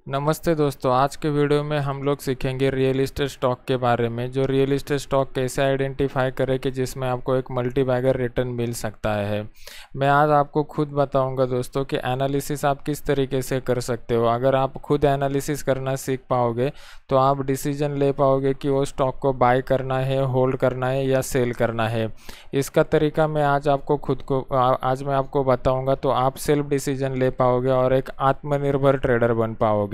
नमस्ते दोस्तों, आज के वीडियो में हम लोग सीखेंगे रियल इस्टेट स्टॉक के बारे में। जो रियल इस्टेट स्टॉक कैसे आइडेंटिफाई करें कि जिसमें आपको एक मल्टी बैगर रिटर्न मिल सकता है। मैं आज आपको खुद बताऊंगा दोस्तों कि एनालिसिस आप किस तरीके से कर सकते हो। अगर आप खुद एनालिसिस करना सीख पाओगे तो आप डिसीजन ले पाओगे कि वो स्टॉक को बाय करना है, होल्ड करना है या सेल करना है। इसका तरीका मैं आज आपको आज मैं आपको बताऊँगा, तो आप सेल्फ डिसीजन ले पाओगे और एक आत्मनिर्भर ट्रेडर बन पाओगे।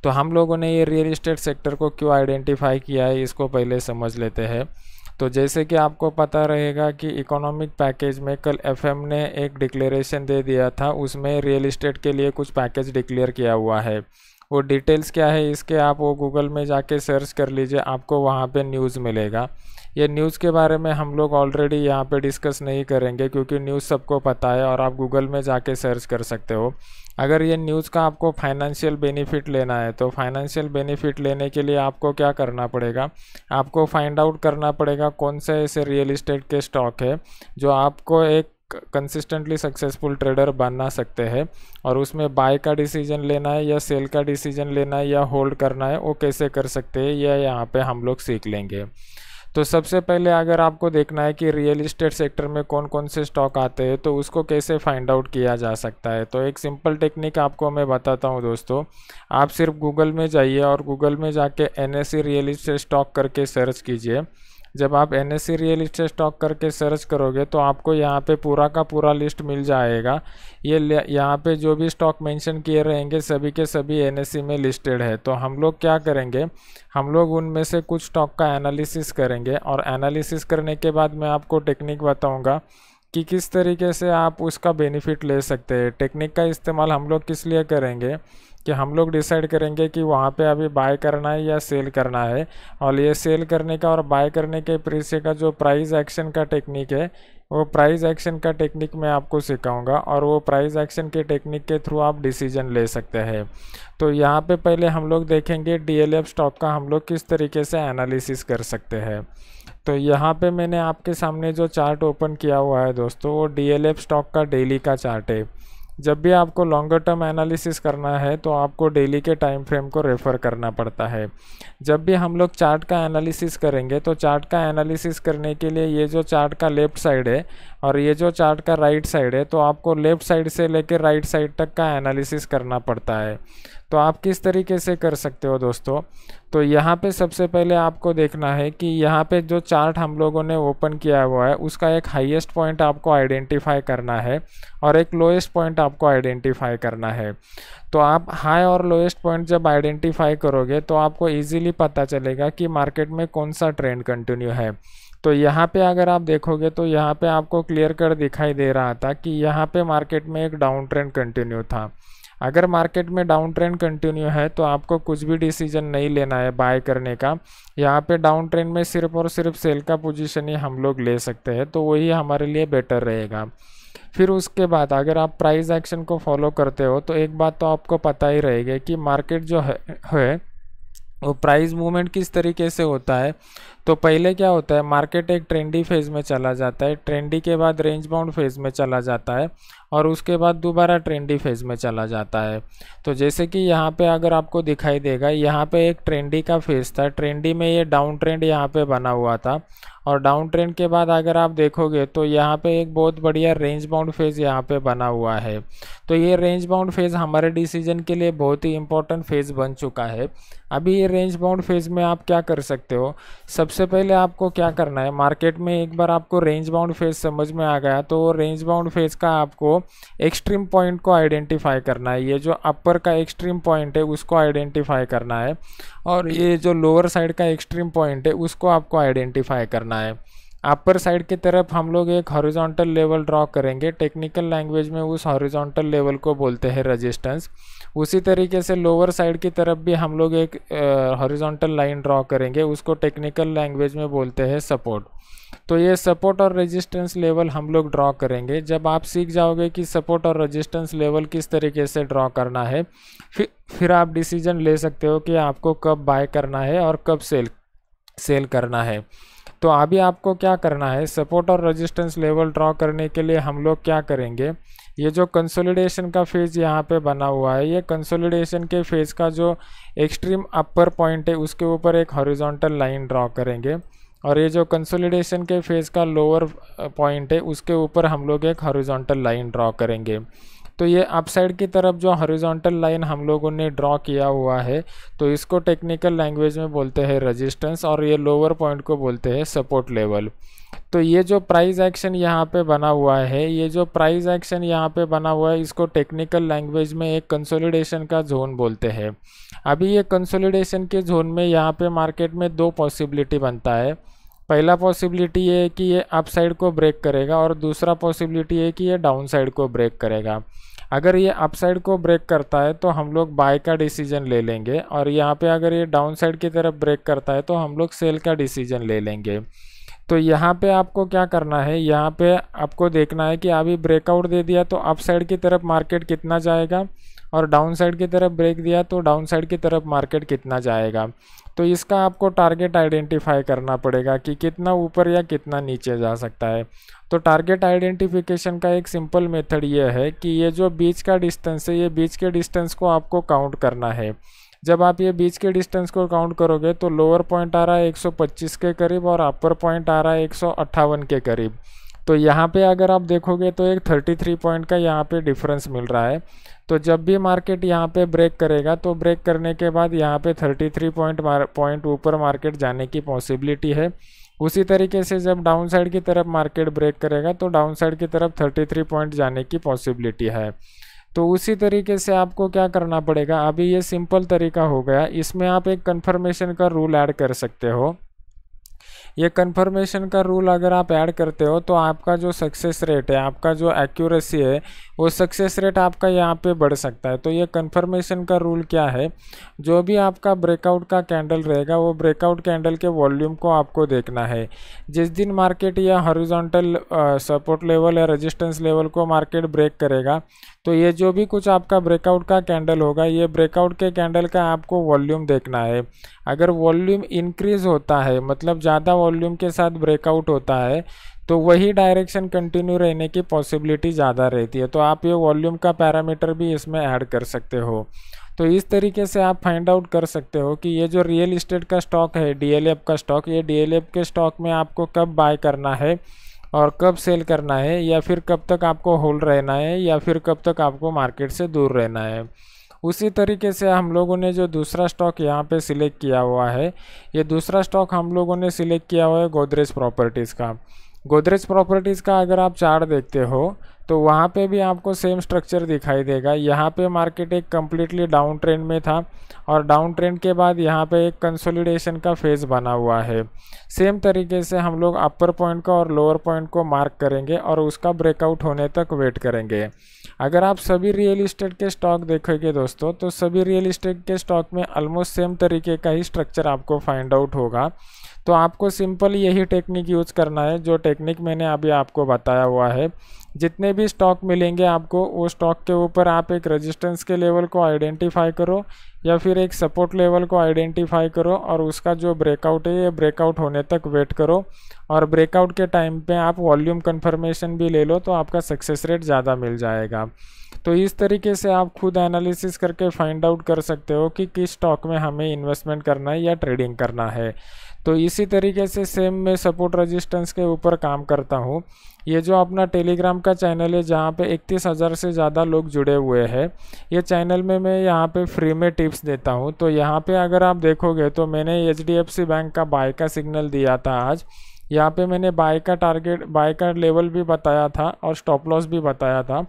तो हम लोगों ने ये रियल इस्टेट सेक्टर को क्यों आइडेंटिफाई किया है, इसको पहले समझ लेते हैं। तो जैसे कि आपको पता रहेगा कि इकोनॉमिक पैकेज में कल एफएम ने एक डिक्लेरेशन दे दिया था, उसमें रियल इस्टेट के लिए कुछ पैकेज डिक्लेयर किया हुआ है। वो डिटेल्स क्या है इसके आप वो गूगल में जाके सर्च कर लीजिए, आपको वहाँ पे न्यूज़ मिलेगा। ये न्यूज़ के बारे में हम लोग ऑलरेडी यहाँ पे डिस्कस नहीं करेंगे क्योंकि न्यूज़ सबको पता है और आप गूगल में जाके सर्च कर सकते हो। अगर ये न्यूज़ का आपको फाइनेंशियल बेनिफिट लेना है तो फाइनेंशियल बेनिफिट लेने के लिए आपको क्या करना पड़ेगा, आपको फाइंड आउट करना पड़ेगा कौन से ऐसे रियल इस्टेट के स्टॉक है जो आपको एक कंसिस्टेंटली सक्सेसफुल ट्रेडर बना सकते हैं। और उसमें बाय का डिसीजन लेना है या सेल का डिसीजन लेना है या होल्ड करना है, वो कैसे कर सकते हैं यह यहाँ पे हम लोग सीख लेंगे। तो सबसे पहले अगर आपको देखना है कि रियल इस्टेट सेक्टर में कौन कौन से स्टॉक आते हैं तो उसको कैसे फाइंड आउट किया जा सकता है, तो एक सिंपल टेक्निक आपको मैं बताता हूं दोस्तों। आप सिर्फ गूगल में जाइए और गूगल में जाके एनएससी रियल इस्टेट स्टॉक करके सर्च कीजिए। जब आप एनएससी रियल इस्टेट स्टॉक करके सर्च करोगे तो आपको यहाँ पे पूरा का पूरा लिस्ट मिल जाएगा। यहाँ पे जो भी स्टॉक मेंशन किए रहेंगे सभी के सभी एनएससी में लिस्टेड है। तो हम लोग क्या करेंगे, हम लोग उनमें से कुछ स्टॉक का एनालिसिस करेंगे और एनालिसिस करने के बाद मैं आपको टेक्निक बताऊंगा कि किस तरीके से आप उसका बेनिफिट ले सकते हैं। टेक्निक का इस्तेमाल हम लोग किस लिए करेंगे कि हम लोग डिसाइड करेंगे कि वहाँ पे अभी बाय करना है या सेल करना है। और ये सेल करने का और बाय करने के पीछे का जो प्राइस एक्शन का टेक्निक है, वो प्राइस एक्शन का टेक्निक मैं आपको सिखाऊंगा और वो प्राइस एक्शन के टेक्निक के थ्रू आप डिसीजन ले सकते हैं। तो यहाँ पे पहले हम लोग देखेंगे डीएलएफ स्टॉक का हम लोग किस तरीके से एनालिसिस कर सकते हैं। तो यहाँ पे मैंने आपके सामने जो चार्ट ओपन किया हुआ है दोस्तों, वो डीएलएफ स्टॉक का डेली का चार्ट है। जब भी आपको लॉन्गर टर्म एनालिसिस करना है तो आपको डेली के टाइम फ्रेम को रेफ़र करना पड़ता है। जब भी हम लोग चार्ट का एनालिसिस करेंगे तो चार्ट का एनालिसिस करने के लिए ये जो चार्ट का लेफ़्ट साइड है और ये जो चार्ट का राइट साइड है, तो आपको लेफ़्ट साइड से लेकर राइट साइड तक का एनालिसिस करना पड़ता है। तो आप किस तरीके से कर सकते हो दोस्तों, तो यहाँ पे सबसे पहले आपको देखना है कि यहाँ पे जो चार्ट हम लोगों ने ओपन किया हुआ है उसका एक हाईएस्ट पॉइंट आपको आइडेंटिफाई करना है और एक लोएस्ट पॉइंट आपको आइडेंटिफाई करना है। तो आप हाई और लोएस्ट पॉइंट जब आइडेंटिफाई करोगे तो आपको इजीली पता चलेगा कि मार्केट में कौन सा ट्रेंड कंटिन्यू है। तो यहाँ पे अगर आप देखोगे तो यहाँ पे आपको क्लियर कट दिखाई दे रहा था कि यहाँ पे मार्केट में एक डाउन ट्रेंड कंटिन्यू था। अगर मार्केट में डाउन ट्रेंड कंटिन्यू है तो आपको कुछ भी डिसीजन नहीं लेना है बाय करने का। यहाँ पे डाउन ट्रेंड में सिर्फ और सिर्फ सेल का पोजीशन ही हम लोग ले सकते हैं, तो वही हमारे लिए बेटर रहेगा। फिर उसके बाद अगर आप प्राइस एक्शन को फॉलो करते हो तो एक बात तो आपको पता ही रहेगी कि मार्केट जो है वो प्राइस मूवमेंट किस तरीके से होता है। तो पहले क्या होता है, मार्केट एक ट्रेंडी फेज में चला जाता है, ट्रेंडी के बाद रेंज बाउंड फेज में चला जाता है और उसके बाद दोबारा ट्रेंडी फेज में चला जाता है। तो जैसे कि यहाँ पे अगर आपको दिखाई देगा, यहाँ पे एक ट्रेंडी का फेज था, ट्रेंडी में ये डाउन ट्रेंड यहाँ पे बना हुआ था और डाउन ट्रेंड के बाद अगर आप देखोगे तो यहाँ पे एक बहुत बढ़िया रेंज बाउंड फेज यहाँ पे बना हुआ है। तो ये रेंज बाउंड फेज हमारे डिसीजन के लिए बहुत ही इंपॉर्टेंट फेज बन चुका है। अभी ये रेंज बाउंड फेज में आप क्या कर सकते हो, सबसे पहले आपको क्या करना है, मार्केट में एक बार आपको रेंज बाउंड फेज समझ में आ गया तो रेंज बाउंड फेज का आपको एक्सट्रीम पॉइंट को आइडेंटिफाई करना है। ये जो अपर का एक्सट्रीम पॉइंट है उसको आइडेंटिफाई करना है और ये जो लोअर साइड का एक्सट्रीम पॉइंट है उसको आपको आइडेंटिफाई करना है। अपर साइड की तरफ हम लोग एक हॉरिजॉन्टल लेवल ड्रॉ करेंगे, टेक्निकल लैंग्वेज में उस हॉरिजॉन्टल लेवल को बोलते हैं रेजिस्टेंस। उसी तरीके से लोअर साइड की तरफ भी हम लोग एक हॉरिजॉन्टल लाइन ड्रॉ करेंगे, उसको टेक्निकल लैंग्वेज में बोलते हैं सपोर्ट। तो ये सपोर्ट और रेजिस्टेंस लेवल हम लोग ड्रॉ करेंगे। जब आप सीख जाओगे कि सपोर्ट और रेजिस्टेंस लेवल किस तरीके से ड्रॉ करना है, फिर आप डिसीजन ले सकते हो कि आपको कब बाय करना है और कब सेल करना है। तो अभी आपको क्या करना है, सपोर्ट और रेजिस्टेंस लेवल ड्रॉ करने के लिए हम लोग क्या करेंगे, ये जो कंसोलिडेशन का फेज यहाँ पे बना हुआ है, ये कंसोलिडेशन के फेज का जो एक्सट्रीम अपर पॉइंट है उसके ऊपर एक हॉरिजॉन्टल लाइन ड्रॉ करेंगे, और ये जो कंसोलिडेशन के फेज का लोअर पॉइंट है उसके ऊपर हम लोग एक हॉरिजॉन्टल लाइन ड्रॉ करेंगे। तो ये अपसाइड की तरफ जो हॉरिजॉन्टल लाइन हम लोगों ने ड्रॉ किया हुआ है, तो इसको टेक्निकल लैंग्वेज में बोलते हैं रेजिस्टेंस, और ये लोअर पॉइंट को बोलते हैं सपोर्ट लेवल। तो ये जो प्राइस एक्शन यहाँ पे बना हुआ है, ये जो प्राइस एक्शन यहाँ पे बना हुआ है, इसको टेक्निकल लैंग्वेज में एक कंसोलिडेशन का जोन बोलते हैं। अभी ये कंसोलिडेशन के जोन में यहाँ पे मार्केट में दो पॉसिबिलिटी बनता है। पहला पॉसिबिलिटी ये है कि ये अप साइड को ब्रेक करेगा, और दूसरा पॉसिबिलिटी है कि ये डाउन साइड को ब्रेक करेगा। अगर ये अप साइड को ब्रेक करता है तो हम लोग बाय का डिसीजन ले लेंगे, और यहाँ पे अगर ये डाउन साइड की तरफ ब्रेक करता है तो हम लोग सेल का डिसीजन ले लेंगे। तो यहाँ पे आपको क्या करना है, यहाँ पे आपको देखना है कि अभी ब्रेकआउट दे दिया तो अप साइड की तरफ मार्केट कितना जाएगा, और डाउन साइड की तरफ ब्रेक दिया तो डाउन साइड की तरफ मार्केट कितना जाएगा। तो इसका आपको टारगेट आइडेंटिफाई करना पड़ेगा कि कितना ऊपर या कितना नीचे जा सकता है। तो टारगेट आइडेंटिफिकेशन का एक सिंपल मेथड ये है कि ये जो बीच का डिस्टेंस है, ये बीच के डिस्टेंस को आपको काउंट करना है। जब आप ये बीच के डिस्टेंस को काउंट करोगे तो लोअर पॉइंट आ रहा है 125 के करीब, और अपर पॉइंट आ रहा है 158 के करीब। तो यहाँ पे अगर आप देखोगे तो एक 33 पॉइंट का यहाँ पे डिफरेंस मिल रहा है। तो जब भी मार्केट यहाँ पे ब्रेक करेगा तो ब्रेक करने के बाद यहाँ पे 33 पॉइंट ऊपर मार्केट जाने की पॉसिबिलिटी है। उसी तरीके से जब डाउन साइड की तरफ मार्केट ब्रेक करेगा तो डाउन साइड की तरफ 33 पॉइंट जाने की पॉसिबिलिटी है। तो उसी तरीके से आपको क्या करना पड़ेगा, अभी ये सिंपल तरीका हो गया, इसमें आप एक कन्फर्मेशन का रूल ऐड कर सकते हो। ये कन्फर्मेशन का रूल अगर आप ऐड करते हो तो आपका जो सक्सेस रेट है, आपका जो एक्यूरेसी है, वो सक्सेस रेट आपका यहाँ पे बढ़ सकता है। तो ये कन्फर्मेशन का रूल क्या है, जो भी आपका ब्रेकआउट का कैंडल रहेगा वो ब्रेकआउट कैंडल के वॉल्यूम को आपको देखना है। जिस दिन मार्केट या हॉरिजॉन्टल सपोर्ट लेवल या रेजिस्टेंस लेवल को मार्केट ब्रेक करेगा तो ये जो भी कुछ आपका ब्रेकआउट का कैंडल होगा, ये ब्रेकआउट के कैंडल का आपको वॉल्यूम देखना है। अगर वॉल्यूम इंक्रीज होता है, मतलब ज़्यादा वॉल्यूम के साथ ब्रेकआउट होता है, तो वही डायरेक्शन कंटिन्यू रहने की पॉसिबिलिटी ज़्यादा रहती है। तो आप ये वॉल्यूम का पैरामीटर भी इसमें ऐड कर सकते हो। तो इस तरीके से आप फाइंड आउट कर सकते हो कि ये जो रियल इस्टेट का स्टॉक है, डीएलएफ का स्टॉक, ये डीएलएफ के स्टॉक में आपको कब बाय करना है और कब सेल करना है, या फिर कब तक आपको होल्ड रहना है, या फिर कब तक आपको मार्केट से दूर रहना है। उसी तरीके से हम लोगों ने जो दूसरा स्टॉक यहाँ पे सिलेक्ट किया हुआ है, ये दूसरा स्टॉक हम लोगों ने सिलेक्ट किया हुआ है गोदरेज प्रॉपर्टीज़ का। गोदरेज प्रॉपर्टीज़ का अगर आप चार्ट देखते हो तो वहाँ पे भी आपको सेम स्ट्रक्चर दिखाई देगा। यहाँ पे मार्केट एक कम्प्लीटली डाउन ट्रेंड में था, और डाउन ट्रेंड के बाद यहाँ पे एक कंसोलिडेशन का फेज़ बना हुआ है। सेम तरीके से हम लोग अपर पॉइंट का और लोअर पॉइंट को मार्क करेंगे और उसका ब्रेकआउट होने तक वेट करेंगे। अगर आप सभी रियल इस्टेट के स्टॉक देखोगे दोस्तों, तो सभी रियल इस्टेट के स्टॉक में ऑलमोस्ट सेम तरीके का ही स्ट्रक्चर आपको फाइंड आउट होगा। तो आपको सिंपल यही टेक्निक यूज़ करना है, जो टेक्निक मैंने अभी आपको बताया हुआ है। जितने भी स्टॉक मिलेंगे आपको, वो स्टॉक के ऊपर आप एक रेजिस्टेंस के लेवल को आइडेंटिफाई करो या फिर एक सपोर्ट लेवल को आइडेंटिफाई करो, और उसका जो ब्रेकआउट है ये ब्रेकआउट होने तक वेट करो, और ब्रेकआउट के टाइम पे आप वॉल्यूम कन्फर्मेशन भी ले लो तो आपका सक्सेस रेट ज़्यादा मिल जाएगा। तो इस तरीके से आप खुद एनालिसिस करके फाइंड आउट कर सकते हो कि किस स्टॉक में हमें इन्वेस्टमेंट करना है या ट्रेडिंग करना है। तो इसी तरीके से सेम मैं सपोर्ट रेजिस्टेंस के ऊपर काम करता हूँ। ये जो अपना टेलीग्राम का चैनल है जहाँ पे 31,000 से ज़्यादा लोग जुड़े हुए हैं, ये चैनल में मैं यहाँ पे फ्री में टिप्स देता हूँ। तो यहाँ पे अगर आप देखोगे तो मैंने HDFC बैंक का बाय का सिग्नल दिया था आज। यहाँ पे मैंने बाय का टारगेट, बाय का लेवल भी बताया था और स्टॉप लॉस भी बताया था,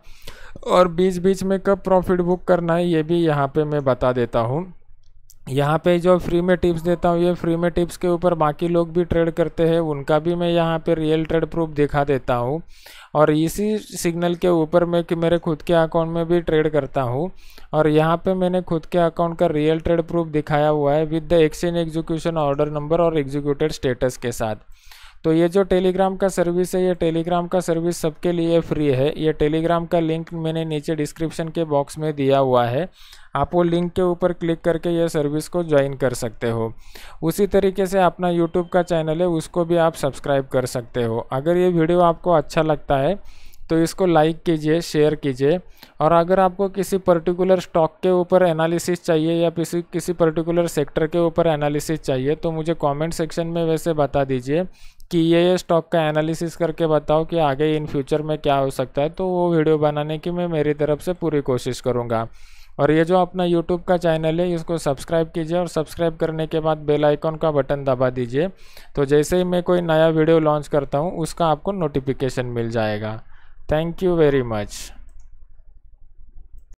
और बीच बीच में कब प्रॉफिट बुक करना है ये भी यहाँ पे मैं बता देता हूँ। यहाँ पे जो फ्री में टिप्स देता हूँ, ये फ्री में टिप्स के ऊपर बाकी लोग भी ट्रेड करते हैं, उनका भी मैं यहाँ पे रियल ट्रेड प्रूफ दिखा देता हूँ। और इसी सिग्नल के ऊपर मैं कि मेरे खुद के अकाउंट में भी ट्रेड करता हूँ, और यहाँ पे मैंने खुद के अकाउंट का रियल ट्रेड प्रूफ दिखाया हुआ है with the exchange execution order number और एग्जीक्यूटेड स्टेटस के साथ। तो ये जो टेलीग्राम का सर्विस है, ये टेलीग्राम का सर्विस सबके लिए फ्री है। ये टेलीग्राम का लिंक मैंने नीचे डिस्क्रिप्शन के बॉक्स में दिया हुआ है, आप वो लिंक के ऊपर क्लिक करके ये सर्विस को ज्वाइन कर सकते हो। उसी तरीके से अपना यूट्यूब का चैनल है, उसको भी आप सब्सक्राइब कर सकते हो। अगर ये वीडियो आपको अच्छा लगता है तो इसको लाइक कीजिए, शेयर कीजिए। और अगर आपको किसी पर्टिकुलर स्टॉक के ऊपर एनालिसिस चाहिए या किसी पर्टिकुलर सेक्टर के ऊपर एनालिसिस चाहिए तो मुझे कमेंट सेक्शन में वैसे बता दीजिए कि ये स्टॉक का एनालिसिस करके बताओ कि आगे इन फ्यूचर में क्या हो सकता है, तो वो वीडियो बनाने की मैं मेरी तरफ से पूरी कोशिश करूँगा। और ये जो अपना यूट्यूब का चैनल है इसको सब्सक्राइब कीजिए, और सब्सक्राइब करने के बाद बेल आइकॉन का बटन दबा दीजिए, तो जैसे ही मैं कोई नया वीडियो लॉन्च करता हूँ उसका आपको नोटिफिकेशन मिल जाएगा। Thank you very much.